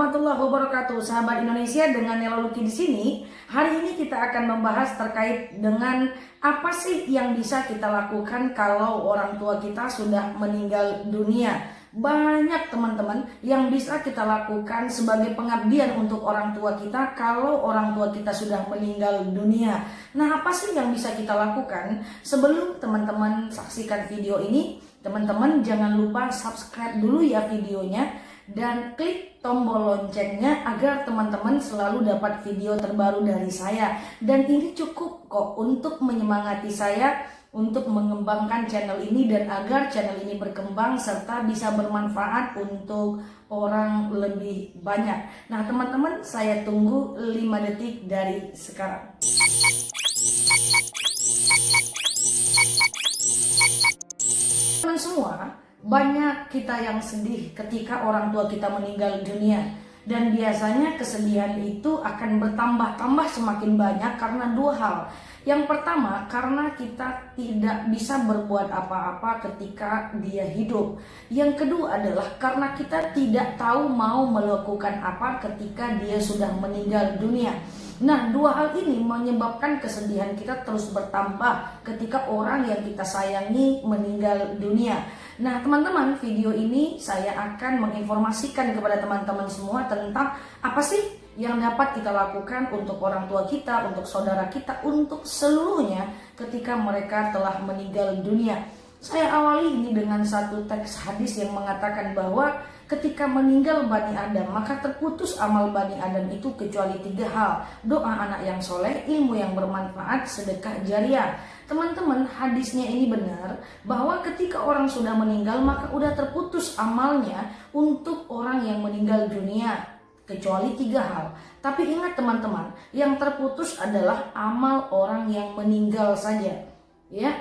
warahmatullahi wabarakatuh, sahabat Indonesia, dengan Nela Luki di sini. Hari ini kita akan membahas terkait dengan apa sih yang bisa kita lakukan kalau orang tua kita sudah meninggal dunia. Banyak teman-teman yang bisa kita lakukan sebagai pengabdian untuk orang tua kita kalau orang tua kita sudah meninggal dunia. Nah, apa sih yang bisa kita lakukan? Sebelum teman-teman saksikan video ini, teman-teman jangan lupa subscribe dulu ya videonya dan klik tombol loncengnya agar teman-teman selalu dapat video terbaru dari saya. Dan ini cukup kok untuk menyemangati saya untuk mengembangkan channel ini dan agar channel ini berkembang serta bisa bermanfaat untuk orang lebih banyak. Nah teman-teman, saya tunggu 5 detik dari sekarang. Teman semua, banyak kita yang sedih ketika orang tua kita meninggal dunia. Dan biasanya kesedihan itu akan bertambah-tambah semakin banyak karena dua hal. Yang pertama, karena kita tidak bisa berbuat apa-apa ketika dia hidup. Yang kedua adalah karena kita tidak tahu mau melakukan apa ketika dia sudah meninggal dunia. Nah, dua hal ini menyebabkan kesedihan kita terus bertambah ketika orang yang kita sayangi meninggal dunia. Nah, teman-teman, video ini saya akan menginformasikan kepada teman-teman semua tentang apa sih yang dapat kita lakukan untuk orang tua kita, untuk saudara kita, untuk seluruhnya ketika mereka telah meninggal dunia. Saya awali ini dengan satu teks hadis yang mengatakan bahwa ketika meninggal Bani Adam, maka terputus amal Bani Adam itu kecuali 3 hal. Doa anak yang soleh, ilmu yang bermanfaat, sedekah jariah. Teman-teman, hadisnya ini benar bahwa ketika orang sudah meninggal maka udah terputus amalnya untuk orang yang meninggal dunia, kecuali 3 hal. Tapi ingat teman-teman, yang terputus adalah amal orang yang meninggal saja. Ya,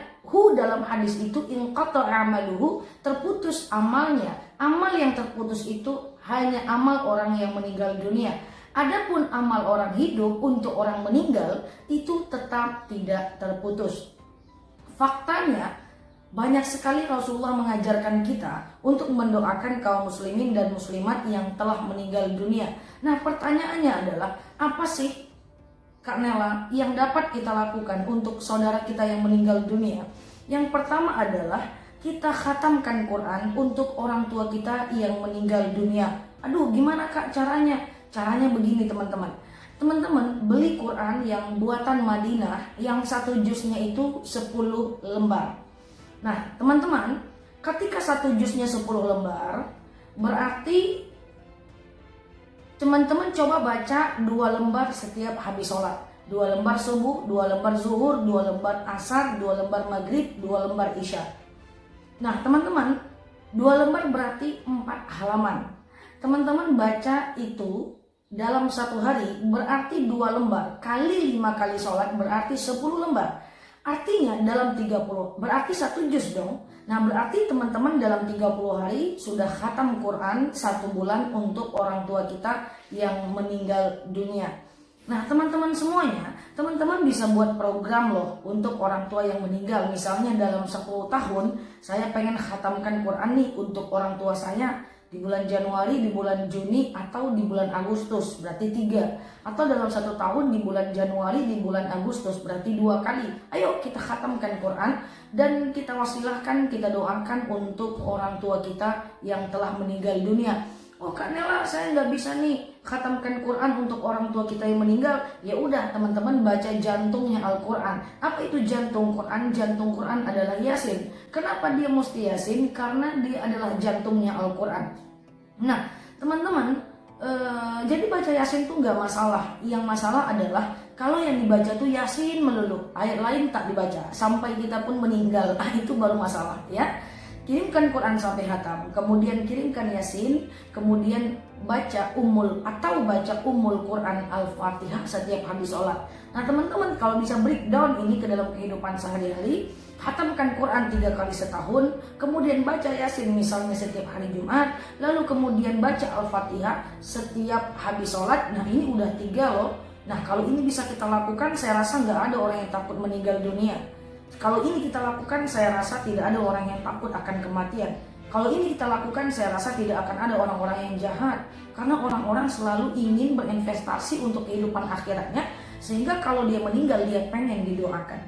dalam hadis itu inqata'a amaluhu, terputus amalnya. Amal yang terputus itu hanya amal orang yang meninggal dunia. Adapun amal orang hidup untuk orang meninggal itu tetap tidak terputus. Faktanya, banyak sekali Rasulullah mengajarkan kita untuk mendoakan kaum muslimin dan muslimat yang telah meninggal dunia. Nah, pertanyaannya adalah, apa sih Kak Nela yang dapat kita lakukan untuk saudara kita yang meninggal dunia? Yang pertama adalah kita khatamkan Quran untuk orang tua kita yang meninggal dunia. Aduh, gimana Kak caranya? Caranya begini teman-teman. Teman-teman beli Quran yang buatan Madinah yang satu juznya itu 10 lembar. Nah teman-teman, ketika satu juznya 10 lembar, berarti teman-teman coba baca 2 lembar setiap habis sholat. 2 lembar subuh, 2 lembar zuhur, 2 lembar asar, 2 lembar maghrib, 2 lembar isya. Nah teman-teman, 2 lembar berarti 4 halaman. Teman-teman baca itu dalam satu hari berarti 2 lembar kali 5 kali sholat berarti 10 lembar. Artinya dalam 30 berarti 1 juz dong. Nah berarti teman-teman dalam 30 hari sudah khatam Quran 1 bulan untuk orang tua kita yang meninggal dunia. Nah teman-teman semuanya, teman-teman bisa buat program loh untuk orang tua yang meninggal. Misalnya dalam 10 tahun saya pengen khatamkan Quran nih untuk orang tua saya di bulan Januari, di bulan Juni, atau di bulan Agustus, berarti 3. Atau dalam 1 tahun di bulan Januari, di bulan Agustus, berarti 2 kali. Ayo kita khatamkan Quran dan kita wasilahkan, kita doakan untuk orang tua kita yang telah meninggal dunia. Oh Kak Nela, saya nggak bisa nih khatamkan Quran untuk orang tua kita yang meninggal. Ya udah teman-teman baca jantungnya Al-Quran. Apa itu jantung Quran? Jantung Quran adalah Yasin. Kenapa dia mesti Yasin? Karena dia adalah jantungnya Al-Quran. Nah teman-teman, jadi baca Yasin tuh nggak masalah. Yang masalah adalah kalau yang dibaca tuh Yasin melulu, ayat lain tak dibaca sampai kita pun meninggal. Itu baru masalah ya. Kirimkan Quran sampai hatam, kemudian kirimkan Yasin, kemudian baca Ummul Quran Al-Fatihah setiap habis sholat. Nah teman-teman, kalau bisa breakdown ini ke dalam kehidupan sehari-hari, hatamkan Quran 3 kali setahun, kemudian baca Yasin misalnya setiap hari Jumat, lalu kemudian baca Al-Fatihah setiap habis sholat. Nah ini udah 3 loh. Nah kalau ini bisa kita lakukan, saya rasa nggak ada orang yang takut meninggal dunia. Kalau ini kita lakukan, saya rasa tidak ada orang yang takut akan kematian. Kalau ini kita lakukan, saya rasa tidak akan ada orang-orang yang jahat, karena orang-orang selalu ingin berinvestasi untuk kehidupan akhiratnya, sehingga kalau dia meninggal dia pengen didoakan.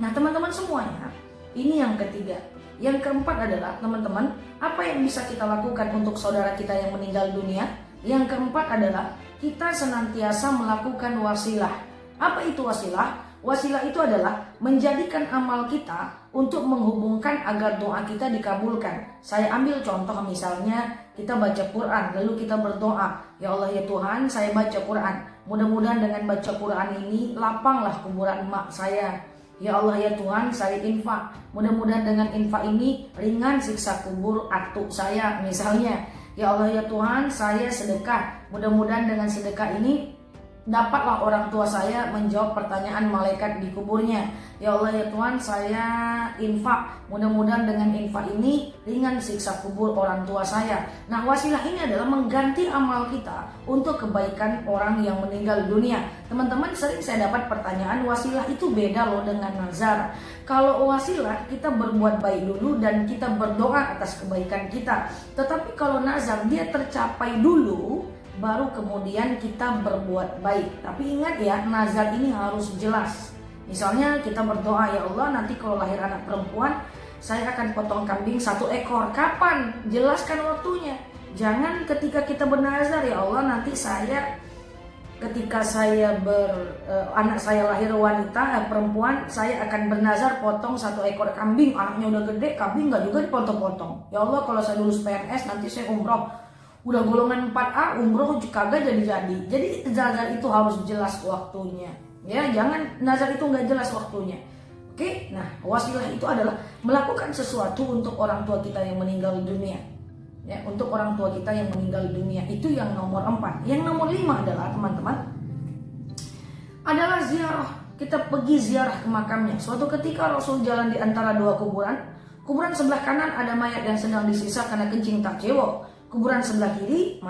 Nah teman-teman semuanya, ini yang ketiga. Yang keempat adalah teman-teman, apa yang bisa kita lakukan untuk saudara kita yang meninggal dunia? Yang keempat adalah kita senantiasa melakukan wasilah. Apa itu wasilah? Wasilah itu adalah menjadikan amal kita untuk menghubungkan agar doa kita dikabulkan. Saya ambil contoh, misalnya kita baca Quran lalu kita berdoa, ya Allah ya Tuhan, saya baca Quran, mudah-mudahan dengan baca Quran ini lapanglah kuburan emak saya. Ya Allah ya Tuhan, saya infak, mudah-mudahan dengan infak ini ringan siksa kubur atuk saya misalnya. Ya Allah ya Tuhan, saya sedekah, mudah-mudahan dengan sedekah ini dapatlah orang tua saya menjawab pertanyaan malaikat di kuburnya. Ya Allah ya Tuhan, saya infak, mudah-mudahan dengan infak ini ringan siksa kubur orang tua saya. Nah wasilah ini adalah mengganti amal kita untuk kebaikan orang yang meninggal dunia. Teman-teman, sering saya dapat pertanyaan, wasilah itu beda loh dengan nazar. Kalau wasilah kita berbuat baik dulu dan kita berdoa atas kebaikan kita. Tetapi kalau nazar dia tercapai dulu, baru kemudian kita berbuat baik. Tapi ingat ya, nazar ini harus jelas. Misalnya kita berdoa, ya Allah nanti kalau lahir anak perempuan saya akan potong kambing 1 ekor. Kapan? Jelaskan waktunya. Jangan ketika kita bernazar, ya Allah nanti saya ketika saya anak saya lahir wanita perempuan, saya akan bernazar potong 1 ekor kambing. Anaknya udah gede, kambing nggak juga dipotong-potong. Ya Allah kalau saya lulus PNS nanti saya umroh, udah golongan 4A umroh kagak jadi-jadi. Jadi nazar itu harus jelas waktunya. Ya, jangan nazar itu nggak jelas waktunya. Oke, nah wasilah itu adalah melakukan sesuatu untuk orang tua kita yang meninggal dunia. Ya, untuk orang tua kita yang meninggal dunia, itu yang nomor 4. Yang nomor 5 adalah teman-teman, adalah ziarah. Kita pergi ziarah ke makamnya. Suatu ketika Rasul jalan di antara 2 kuburan. Kuburan sebelah kanan ada mayat yang sedang disiksa karena kencing tak cewek. Kuburan sebelah kiri,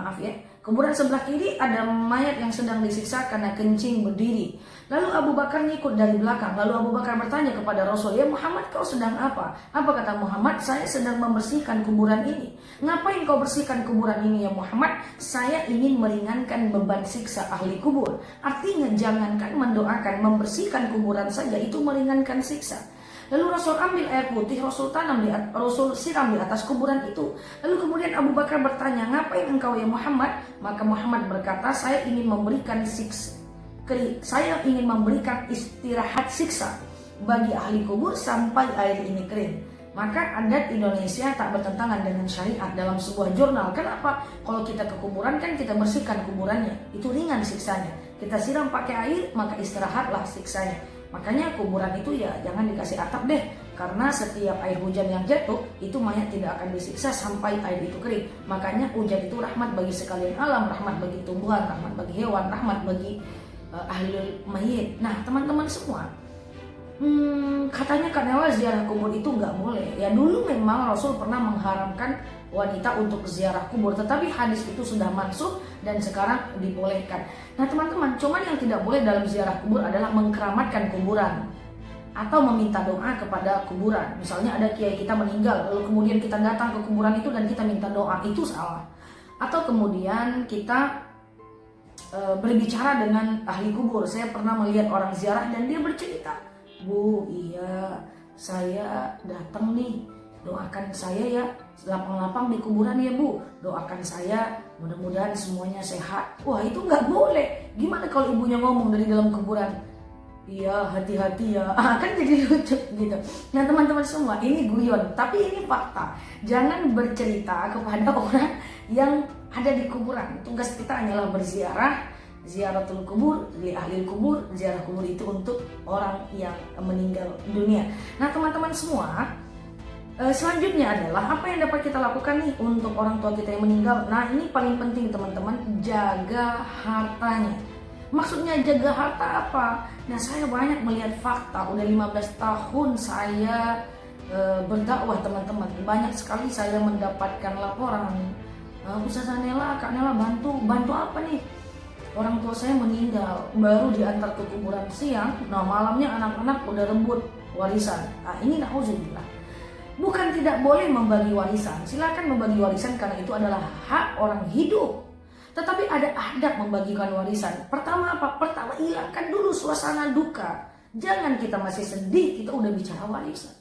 kuburan sebelah kiri ada mayat yang sedang disiksa karena kencing berdiri. Lalu Abu Bakar ngikut dari belakang. Lalu Abu Bakar bertanya kepada Rasul, ya Muhammad, kau sedang apa? Apa kata Muhammad? Saya sedang membersihkan kuburan ini. Ngapain kau bersihkan kuburan ini ya Muhammad? Saya ingin meringankan beban siksa ahli kubur. Artinya jangankan mendoakan, membersihkan kuburan saja itu meringankan siksa. Lalu Rasul ambil air putih, Rasul siram di atas kuburan itu. Lalu kemudian Abu Bakar bertanya, ngapain engkau ya Muhammad? Maka Muhammad berkata, saya ingin memberikan istirahat siksa bagi ahli kubur sampai air ini kering. Maka adat Indonesia tak bertentangan dengan syariat dalam sebuah jurnal. Kenapa? Kalau kita ke kuburan kan kita bersihkan kuburannya, itu ringan siksanya. Kita siram pakai air, maka istirahatlah siksanya. Makanya kuburan itu ya jangan dikasih atap deh, karena setiap air hujan yang jatuh itu mayat tidak akan disiksa sampai air itu kering. Makanya hujan itu rahmat bagi sekalian alam, rahmat bagi tumbuhan, rahmat bagi hewan, rahmat bagi ahli mayit. Nah teman-teman semua, katanya Kanela ziarah kubur itu nggak boleh. Ya dulu memang Rasul pernah mengharamkan wanita untuk ziarah kubur, tetapi hadis itu sudah mansuh dan sekarang dibolehkan. Nah teman-teman, cuman yang tidak boleh dalam ziarah kubur adalah mengkeramatkan kuburan atau meminta doa kepada kuburan. Misalnya ada kiai kita meninggal, lalu kemudian kita datang ke kuburan itu dan kita minta doa, itu salah. Atau kemudian kita berbicara dengan ahli kubur. Saya pernah melihat orang ziarah dan dia bercerita, Bu, iya saya datang nih, doakan saya ya, lapang-lapang di kuburan ya Bu, doakan saya mudah-mudahan semuanya sehat. Wah itu nggak boleh. Gimana kalau ibunya ngomong dari dalam kuburan, iya hati-hati ya, kan jadi lucu gitu. Nah teman-teman semua, ini guyon tapi ini fakta. Jangan bercerita kepada orang yang ada di kuburan. Tugas kita hanyalah berziarah, ziaratul kubur, li ahli kubur. Ziarah kubur itu untuk orang yang meninggal dunia. Nah teman-teman semua, selanjutnya adalah apa yang dapat kita lakukan nih untuk orang tua kita yang meninggal. Nah ini paling penting teman-teman, jaga hartanya. Maksudnya jaga harta apa? Nah saya banyak melihat fakta, udah 15 tahun saya berdakwah teman-teman. Banyak sekali saya mendapatkan laporan, Ustazah Nela, Kak Nela bantu apa nih? Orang tua saya meninggal, baru diantar ke kuburan siang, nah malamnya anak-anak udah rebut warisan. Nah ini na'udzubillah. Bukan tidak boleh membagi warisan, silakan membagi warisan karena itu adalah hak orang hidup. Tetapi ada adab membagikan warisan. Pertama apa? Pertama, hilangkan dulu suasana duka. Jangan kita masih sedih, kita udah bicara warisan.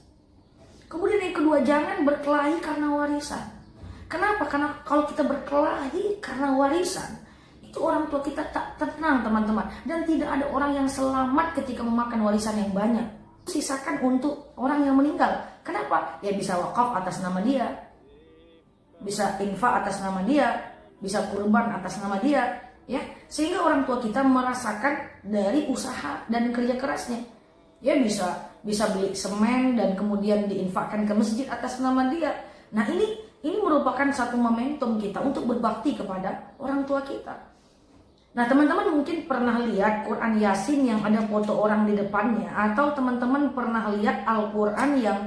Kemudian yang kedua, jangan berkelahi karena warisan. Kenapa? Karena kalau kita berkelahi karena warisan, itu orang tua kita tak tenang, teman-teman. Dan tidak ada orang yang selamat ketika memakan warisan yang banyak. Sisakan untuk orang yang meninggal. Kenapa? Ya bisa wakaf atas nama dia, bisa infak atas nama dia, bisa kurban atas nama dia, ya. Sehingga orang tua kita merasakan dari usaha dan kerja kerasnya. Ya bisa beli semen dan kemudian diinfakkan ke masjid atas nama dia. Nah, ini merupakan satu momentum kita untuk berbakti kepada orang tua kita. Nah, teman-teman mungkin pernah lihat Quran Yasin yang ada foto orang di depannya, atau teman-teman pernah lihat Al-Quran yang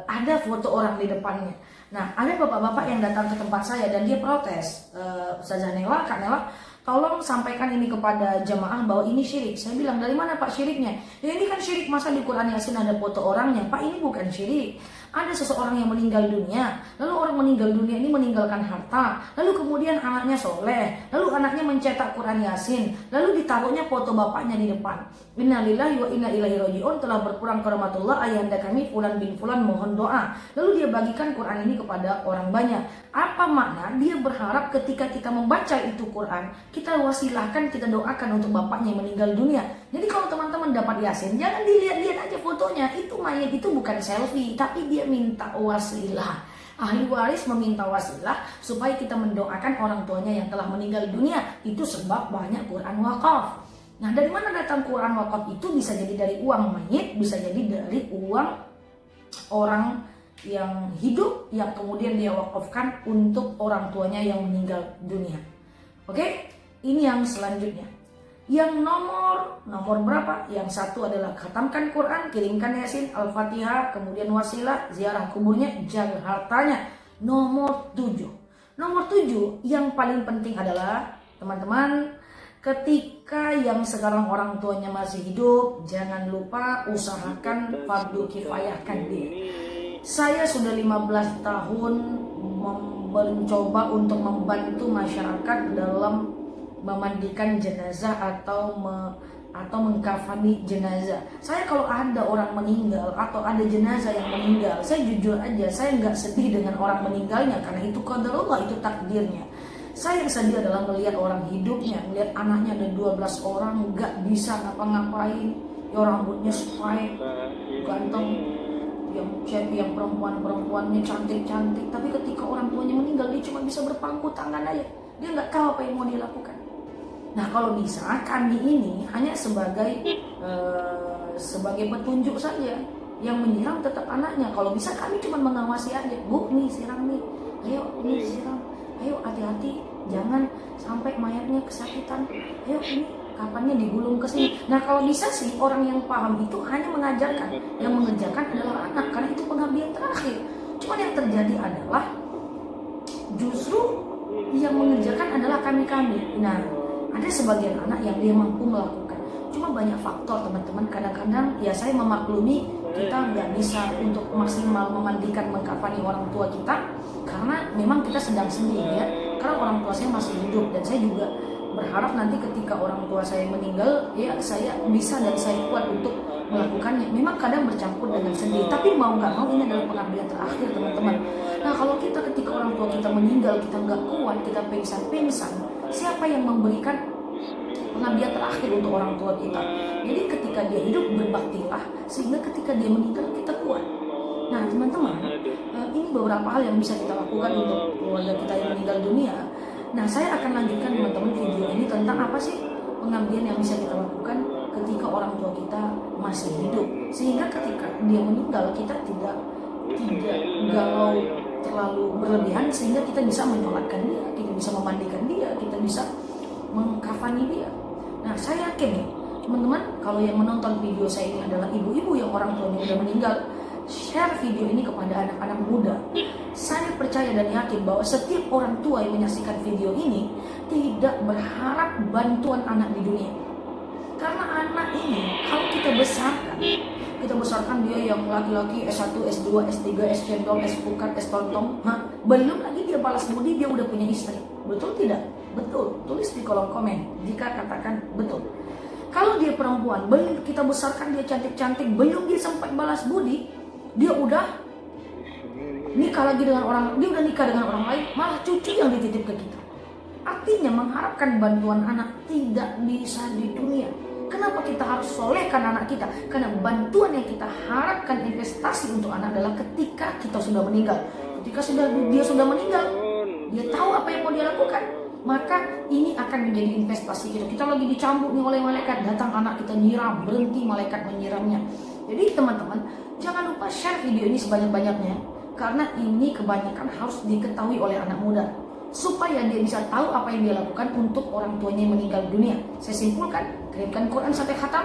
ada foto orang di depannya. Nah, ada bapak-bapak yang datang ke tempat saya dan dia protes, Ustazah Nela, Kak Nela, tolong sampaikan ini kepada jamaah bahwa ini syirik. Saya bilang, dari mana Pak syiriknya? Ya ini kan syirik, masa di Quran Yasin ada foto orangnya? Pak, ini bukan syirik. Ada seseorang yang meninggal dunia, lalu orang meninggal dunia ini meninggalkan harta, lalu kemudian anaknya soleh, lalu anaknya mencetak Quran Yasin, lalu ditaruhnya foto bapaknya di depan. Innalillahi wa inna ilaihi raji'un, telah berpulang ke rahmatullah ayahanda kami Fulan bin Fulan, mohon doa. Lalu dia bagikan Quran ini kepada orang banyak. Apa makna? Dia berharap ketika kita membaca itu Quran, kita wasilahkan, kita doakan untuk bapaknya yang meninggal dunia. Jadi kalau teman-teman dapat Yasin, jangan dilihat-lihat aja fotonya. Itu mayat itu bukan selfie, tapi dia minta wasilah. Ahli waris meminta wasilah supaya kita mendoakan orang tuanya yang telah meninggal dunia. Itu sebab banyak Quran wakaf. Nah, dari mana datang Quran wakaf itu? Bisa jadi dari uang mayit, bisa jadi dari uang orang yang hidup yang kemudian dia wakafkan untuk orang tuanya yang meninggal dunia. Oke, ini yang selanjutnya. Yang nomor berapa? Yang satu adalah khatamkan Quran, kirimkan Yasin, Al-Fatihah, kemudian wasilah, ziarah kuburnya, jaga hartanya. Nomor 7 yang paling penting adalah, teman-teman, ketika yang sekarang orang tuanya masih hidup, jangan lupa usahakan fardu kifayahkan dia. Saya sudah 15 tahun mencoba untuk membantu masyarakat dalam memandikan jenazah atau mengkafani jenazah. Saya kalau ada orang meninggal atau ada jenazah yang meninggal, saya jujur aja, saya nggak sedih dengan orang meninggalnya karena itu qadarullah, itu takdirnya. Saya yang sedih adalah melihat orang hidupnya, melihat anaknya ada 12 orang nggak bisa ngapa-ngapain, ya rambutnya spike, ganteng, yang perempuannya cantik-cantik, tapi ketika orang tuanya meninggal dia cuma bisa berpangku tangan aja, dia nggak tahu apa yang mau dilakukan. Nah, kalau bisa kami ini hanya sebagai petunjuk saja, yang menyiram tetap anaknya. Kalau bisa kami cuma mengawasi aja, Bu, nih siram nih, ayo nih siram, ayo hati-hati, jangan sampai mayatnya kesakitan, ayo ini kapannya digulung ke sini. Nah, kalau bisa sih orang yang paham itu hanya mengajarkan, yang mengerjakan adalah anak karena itu pengabdian terakhir. Cuma yang terjadi adalah justru yang mengerjakan adalah kami. Nah, ada sebagian anak yang dia mampu melakukan. Cuma banyak faktor, teman-teman. Kadang-kadang ya saya memaklumi kita nggak bisa untuk maksimal memandikan, mengkafani orang tua kita karena memang kita sedang sedih ya. Karena orang tua saya masih hidup dan saya juga berharap nanti ketika orang tua saya meninggal ya saya bisa dan saya kuat untuk melakukannya. Memang kadang bercampur dengan sedih, tapi mau nggak mau ini adalah pengabdian terakhir, teman-teman. Nah, kalau kita ketika orang tua kita meninggal, kita nggak kuat, kita pingsan, siapa yang memberikan pengabdian terakhir untuk orang tua kita? Jadi ketika dia hidup berbaktilah, sehingga ketika dia meninggal kita kuat. Nah, teman-teman, ini beberapa hal yang bisa kita lakukan untuk keluarga kita yang meninggal dunia. Nah, saya akan lanjutkan teman-teman video ini tentang apa sih pengabdian yang bisa kita lakukan ketika orang tua kita masih hidup, sehingga ketika dia meninggal kita tidak galau terlalu berlebihan, sehingga kita bisa menyolatkan dia, kita bisa memandikan dia, kita bisa mengkafani dia. Nah, saya yakin nih teman-teman, kalau yang menonton video saya ini adalah ibu-ibu yang orang tuanya sudah meninggal, share video ini kepada anak-anak muda. Saya percaya dan yakin bahwa setiap orang tua yang menyaksikan video ini tidak berharap bantuan anak di dunia. Karena anak ini kalau kita besarkan misalkan dia yang laki-laki S1, S2, S3, S cendol, S pukat, S tontong, belum lagi dia balas budi, dia udah punya istri. Betul tidak? Betul. Tulis di kolom komen jika katakan betul. Kalau dia perempuan, belum kita besarkan dia cantik-cantik, belum dia sempat balas budi, dia udah nikah lagi dengan orang, dia udah nikah dengan orang lain, malah cucu yang dititip ke kita. Artinya mengharapkan bantuan anak tidak bisa di dunia. Kenapa kita harus solehkan anak kita? Karena bantuan yang kita harapkan investasi untuk anak adalah ketika kita sudah meninggal. Ketika dia sudah meninggal, dia tahu apa yang mau dia lakukan, maka ini akan menjadi investasi kita. Kita lagi dicambuk nih oleh malaikat, datang anak kita nyiram, berhenti malaikat menyiramnya. Jadi teman-teman, jangan lupa share video ini sebanyak-banyaknya, karena ini kebanyakan harus diketahui oleh anak muda, supaya dia bisa tahu apa yang dia lakukan untuk orang tuanya yang meninggal dunia. Saya simpulkan, kirimkan Quran sampai khatam,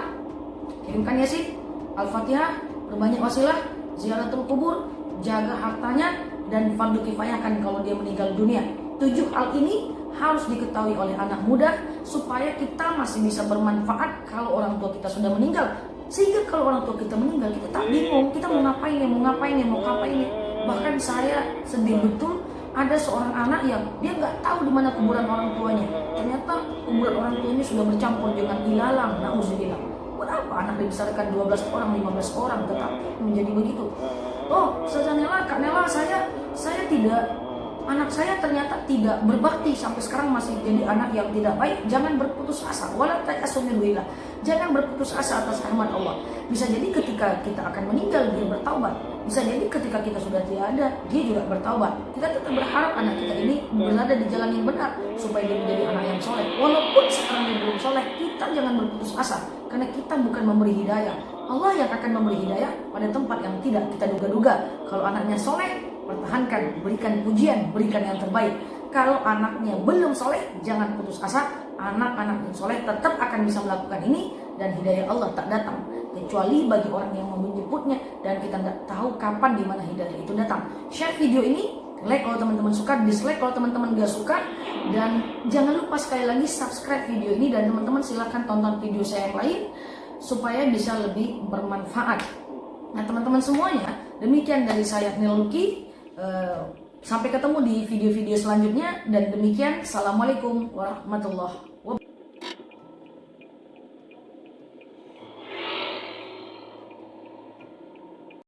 kirimkan Yasin, Al-Fatihah, berbanyak wasilah, ziaratul kubur, jaga hartanya, dan fardu kifayahkan kalau dia meninggal dunia. 7 hal ini harus diketahui oleh anak muda supaya kita masih bisa bermanfaat kalau orang tua kita sudah meninggal. Sehingga kalau orang tua kita meninggal, kita tak bingung, kita mau ngapain ya. Bahkan saya sedih betul, ada seorang anak yang dia nggak tahu di mana kuburan orang tuanya. Ternyata kuburan orang tuanya sudah bercampur dengan ilalang, nauzubillah. Buat apa anak dibesarkan 12 orang, 15 orang tetap menjadi begitu? Oh, Ustazah Nela, Kak Nela, saya tidak, anak saya ternyata tidak berbakti sampai sekarang masih jadi anak yang tidak baik. Jangan berputus asa, wala ta'asu min ruhillah. Jangan berputus asa atas rahmat Allah. Bisa jadi ketika kita akan meninggal dia bertaubat. Bisa jadi ketika kita sudah tiada dia juga bertaubat. Kita tetap berharap anak kita ini berada di jalan yang benar supaya dia menjadi anak yang soleh. Walaupun sekarang dia belum soleh, kita jangan berputus asa karena kita bukan memberi hidayah. Allah yang akan memberi hidayah pada tempat yang tidak kita duga-duga. Kalau anaknya soleh, pertahankan, berikan pujian, berikan yang terbaik. Kalau anaknya belum soleh, jangan putus asa. Anak-anak yang soleh tetap akan bisa melakukan ini dan hidayah Allah tak datang kecuali bagi orang yang mau menjemputnya, dan kita nggak tahu kapan di mana hidayah itu datang. Share video ini, like kalau teman-teman suka, dislike kalau teman-teman nggak suka, dan jangan lupa sekali lagi subscribe video ini, dan teman-teman silahkan tonton video saya yang lain supaya bisa lebih bermanfaat. Nah teman-teman semuanya, demikian dari saya Nilki. Sampai ketemu di video-video selanjutnya, dan demikian, assalamualaikum warahmatullahi wabarakatuh.